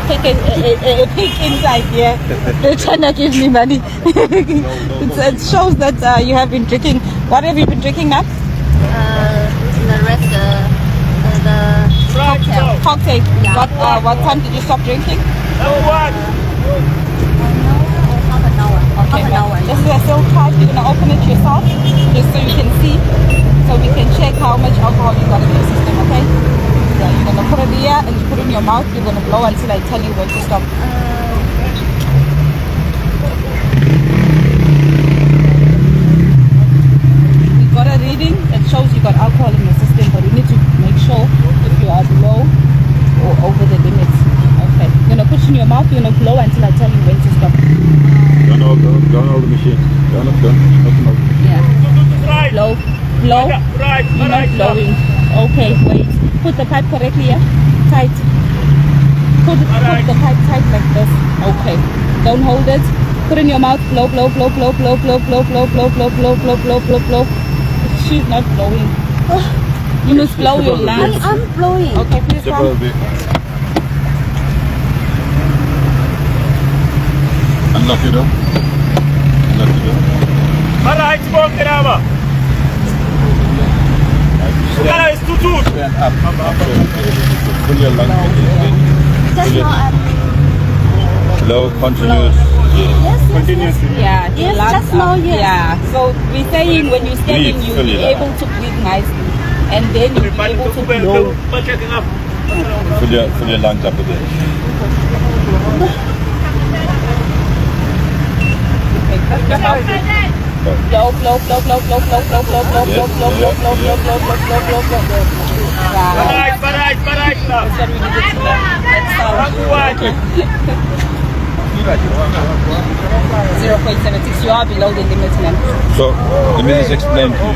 take a peek inside here. They're trying to give me money. It shows that you have been drinking. What have you been drinking now? The rest, the Cocktail. Yeah. What time did you stop drinking? half an hour. Okay, Half an hour. This is a silk card. You're gonna open it yourself, just so you can see, so we can check how much alcohol you got in your system. Okay? Yeah, you're gonna put it here and you put it in your mouth. You're gonna blow until I tell you when to stop. We got a reading that shows you got alcohol in your system, but we need to make sure if you are below or over the limits. Okay. You're gonna put it in your mouth. You're gonna blow until I tell you when to stop. Don't hold the machine. Don't. Yeah. Blow. You're not blowing. Okay, wait. Put the pipe correctly here. Tight. Put the pipe tight like this. Okay. Don't hold it. Put it in your mouth. Blow. She's not blowing. You must blow your lungs. I'm blowing. Okay, please come. Unlock it up. Alright, smoke it over. It's too too. Stand up. Pull your lungs. Just now Low, continuous. Continuously. Yeah. Yes, lungs just now, up. yes. Yeah. So we're saying when you're standing, Breathe, you'll fill be it up. able to breathe nicely, and then you'll be able to blow. Fill your lungs up a bit. Blow. Alright. That's what we needed to learn. That's how. 0.76, you are below the limit, ma'am. So let me just explain to you.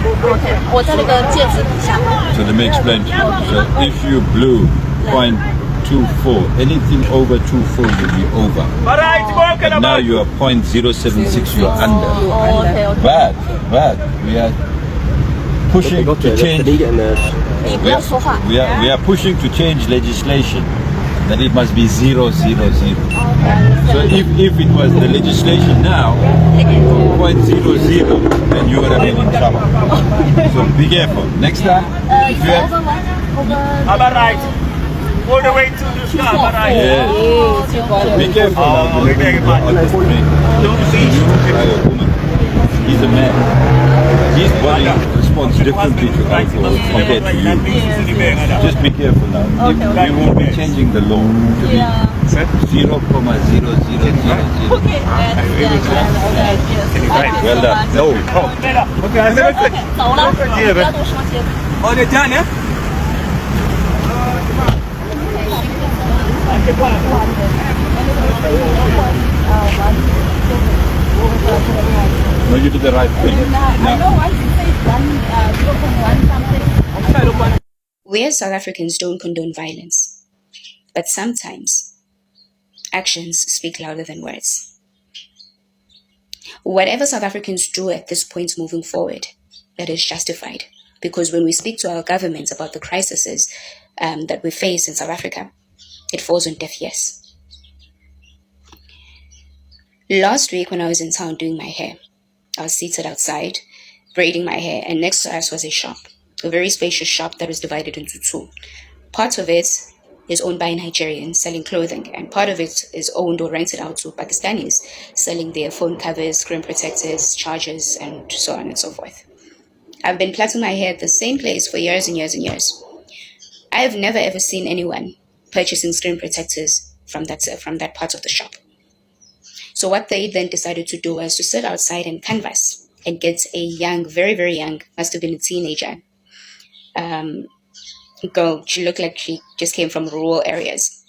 我在那个戒指底下。 So let me explain to you. So if you blew 0.24, anything over 24 will be over. Alright, smoke it But now you are 0.076, you are under. Bad. We are pushing to change. 你不要说话。 We are pushing to change legislation that it must be 000. So if it was the legislation now, 0.00, then you would have been in trouble. So be careful. Next time, if you have, Alright. All the way to the sky. Alright. yes, Yes, you got it. be careful now. Oh, we beg your pardon. On this train. Don't see. By a woman. He's a man. His body responds differently to alcohol compared to you. Just be careful now. We won't be changing the law to be 0.0000. Okay, Well done. No. Okay, 走了，不要动双鞋。 Oh, they're done, yeah? No, you did the right thing. I know once you say 0.1 something. We as South Africans don't condone violence, but sometimes actions speak louder than words. Whatever South Africans do at this point moving forward, that is justified, because when we speak to our governments about the crises that we face in South Africa, it falls on deaf ears. Last week when I was in town doing my hair, I was seated outside, braiding my hair, and next to us was a shop, a very spacious shop that was divided into two. Part of it is owned by Nigerians selling clothing, and part of it is owned or rented out to Pakistanis selling their phone covers, screen protectors, chargers, and so on and so forth. I've been plaiting my hair at the same place for years and years and years. I have never ever seen anyone purchasing screen protectors from that part of the shop. So what they then decided to do was to sit outside and canvass and get a young, very, very young, must have been a teenager, girl. She looked like she just came from rural areas.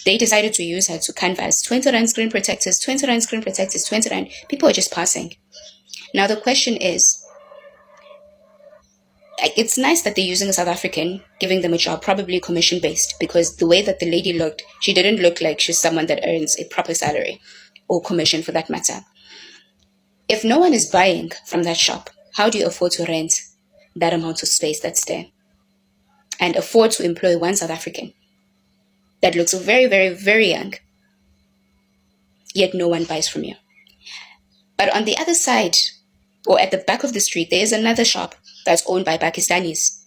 They decided to use her to canvass 20 rand screen protectors, 20 rand screen protectors, 20 rand. People are just passing. Now the question is, it's nice that they're using a South African, giving them a job, probably commission-based, because the way that the lady looked, she didn't look like she's someone that earns a proper salary or commission for that matter. If no one is buying from that shop, how do you afford to rent that amount of space that's there and afford to employ one South African? that looks very, very, very young, yet no one buys from you. But on the other side, or at the back of the street, there is another shop that's owned by Pakistanis,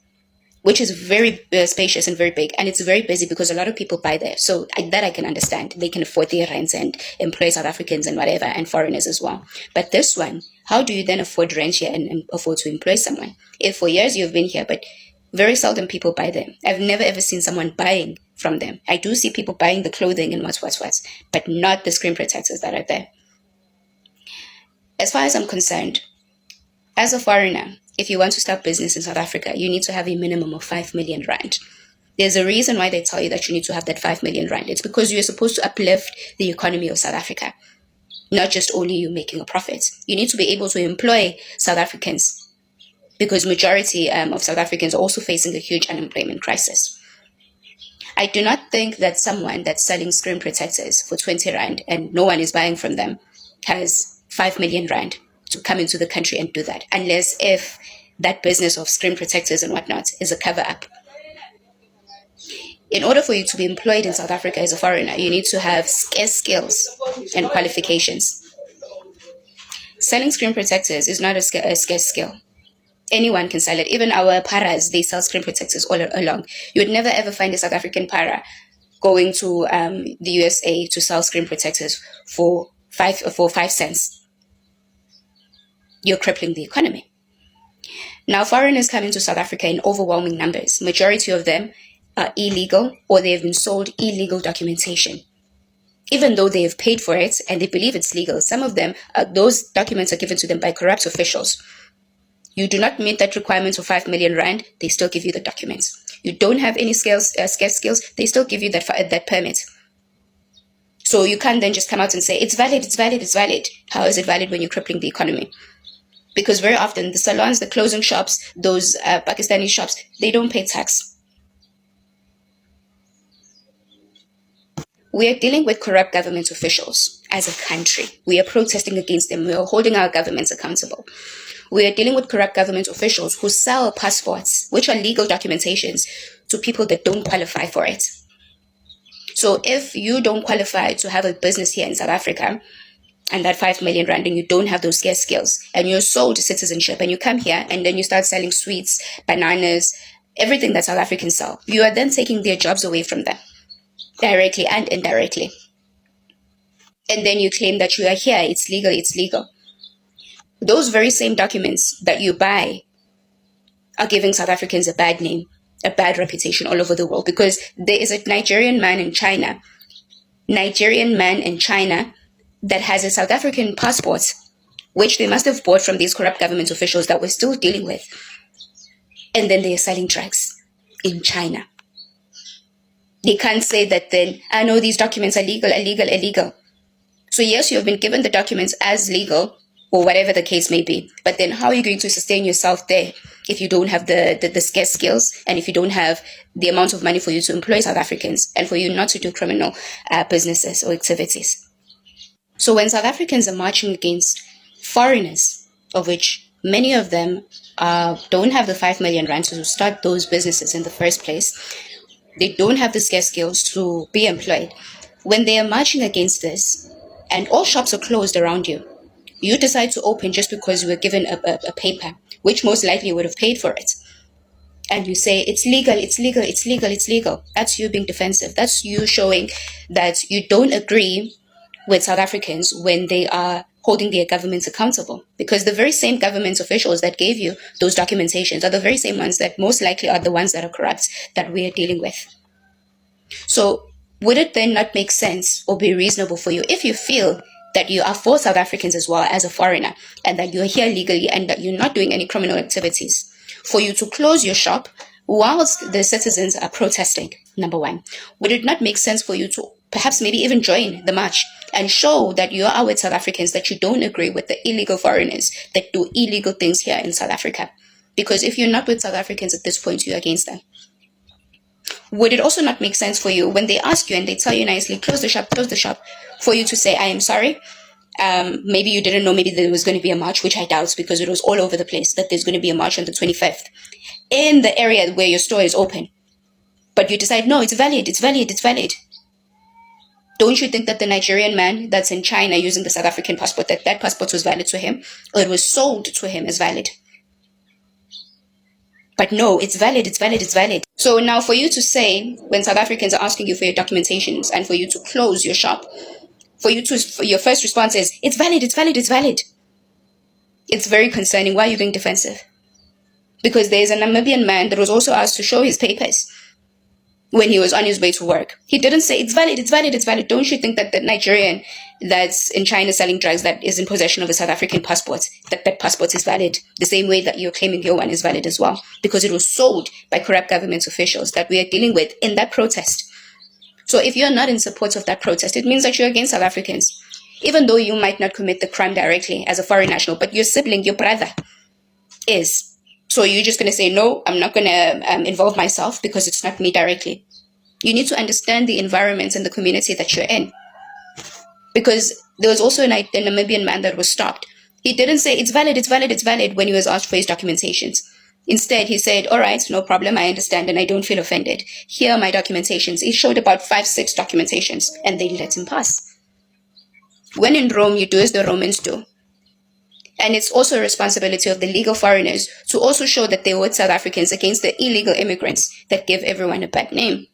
which is very spacious and very big, and it's very busy because a lot of people buy there. So that I can understand. They can afford their rents and employ South Africans and whatever, and foreigners as well. But this one, how do you then afford rent here and afford to employ someone? If for years you've been here, but very seldom people buy them. I've never ever seen someone buying from them. I do see people buying the clothing and what's, but not the screen protectors that are there. As far as I'm concerned, as a foreigner, if you want to start business in South Africa, you need to have a minimum of 5 million rand. There's a reason why they tell you that you need to have that 5 million rand. It's because you're supposed to uplift the economy of South Africa, not just only you making a profit. You need to be able to employ South Africans because majority of South Africans are also facing a huge unemployment crisis. I do not think that someone that's selling screen protectors for 20 rand and no one is buying from them has 5 million rand to come into the country and do that, unless if that business of screen protectors and whatnot is a cover-up. In order for you to be employed in South Africa as a foreigner, you need to have scarce skills and qualifications. Selling screen protectors is not a scarce skill. Anyone can sell it. Even our paras, they sell screen protectors all along. You would never ever find a South African para going to the USA to sell screen protectors for 5 cents. You're crippling the economy. Now, foreigners come into South Africa in overwhelming numbers. Majority of them are illegal or they have been sold illegal documentation. Even though they have paid for it and they believe it's legal, some of them, those documents are given to them by corrupt officials. You do not meet that requirement of 5 million rand, they still give you the documents. You don't have any scarce skills, they still give you that permit. So you can't then just come out and say, it's valid, it's valid, it's valid. How is it valid when you're crippling the economy? Because very often the salons, the clothing shops, those Pakistani shops, they don't pay tax. We are dealing with corrupt government officials as a country. We are protesting against them. We are holding our governments accountable. We are dealing with corrupt government officials who sell passports, which are legal documentations, to people that don't qualify for it. So if you don't qualify to have a business here in South Africa, and that 5 million rand, and you don't have those scarce skills, and you're sold citizenship, and you come here, and then you start selling sweets, bananas, everything that South Africans sell, you are then taking their jobs away from them, directly and indirectly. And then you claim that you are here, it's legal, it's legal. Those very same documents that you buy are giving South Africans a bad name, a bad reputation all over the world, because there is a Nigerian man in China that has a South African passport, which they must have bought from these corrupt government officials that we're still dealing with. And then they are selling drugs in China. They can't say that then, I know these documents are illegal. So yes, you have been given the documents as legal, or whatever the case may be. But then how are you going to sustain yourself there if you don't have the scarce skills, and if you don't have the amount of money for you to employ South Africans and for you not to do criminal businesses or activities? So when South Africans are marching against foreigners, of which many of them don't have the 5 million rand to start those businesses in the first place, they don't have the scarce skills to be employed. When they are marching against this, and all shops are closed around you, you decide to open just because you were given a paper, which most likely would have paid for it. And you say, it's legal, it's legal, it's legal, it's legal. That's you being defensive. That's you showing that you don't agree with South Africans when they are holding their governments accountable. Because the very same government officials that gave you those documentations are the very same ones that most likely are the ones that are corrupt that we are dealing with. So would it then not make sense or be reasonable for you, if you feel that you are for South Africans as well as a foreigner, and that you're here legally and that you're not doing any criminal activities, for you to close your shop whilst the citizens are protesting? Number one, would it not make sense for you to perhaps maybe even join the march and show that you are with South Africans, that you don't agree with the illegal foreigners that do illegal things here in South Africa? Because if you're not with South Africans at this point, you're against them. Would it also not make sense for you when they ask you and they tell you nicely, close the shop, for you to say, I am sorry. Maybe you didn't know maybe there was going to be a march, which I doubt, because it was all over the place, that there's going to be a march on the 25th in the area where your store is open. But you decide, no, it's valid, it's valid, it's valid. Don't you think that the Nigerian man that's in China using the South African passport, that passport was valid to him, or it was sold to him as valid? But no, it's valid, it's valid, it's valid. So now for you to say, when South Africans are asking you for your documentations and for you to close your shop, for your first response is, it's valid, it's valid, it's valid. It's very concerning. Why are you being defensive? Because there's a Namibian man that was also asked to show his papers when he was on his way to work. He didn't say, it's valid, it's valid, it's valid. Don't you think that the Nigerian that's in China selling drugs that is in possession of a South African passport, that passport is valid, the same way that you're claiming your one is valid as well, because it was sold by corrupt government officials that we are dealing with in that protest. So if you're not in support of that protest, it means that you're against South Africans, even though you might not commit the crime directly as a foreign national, but your sibling, your brother is. So you're just going to say, no, I'm not going to involve myself because it's not me directly. You need to understand the environment and the community that you're in. Because there was also a Namibian man that was stopped. He didn't say, it's valid, it's valid, it's valid when he was asked for his documentations. Instead, he said, all right, no problem, I understand and I don't feel offended. Here are my documentations. He showed about 5-6 documentations and they let him pass. When in Rome, you do as the Romans do. And it's also a responsibility of the legal foreigners to also show that they were South Africans against the illegal immigrants that give everyone a bad name.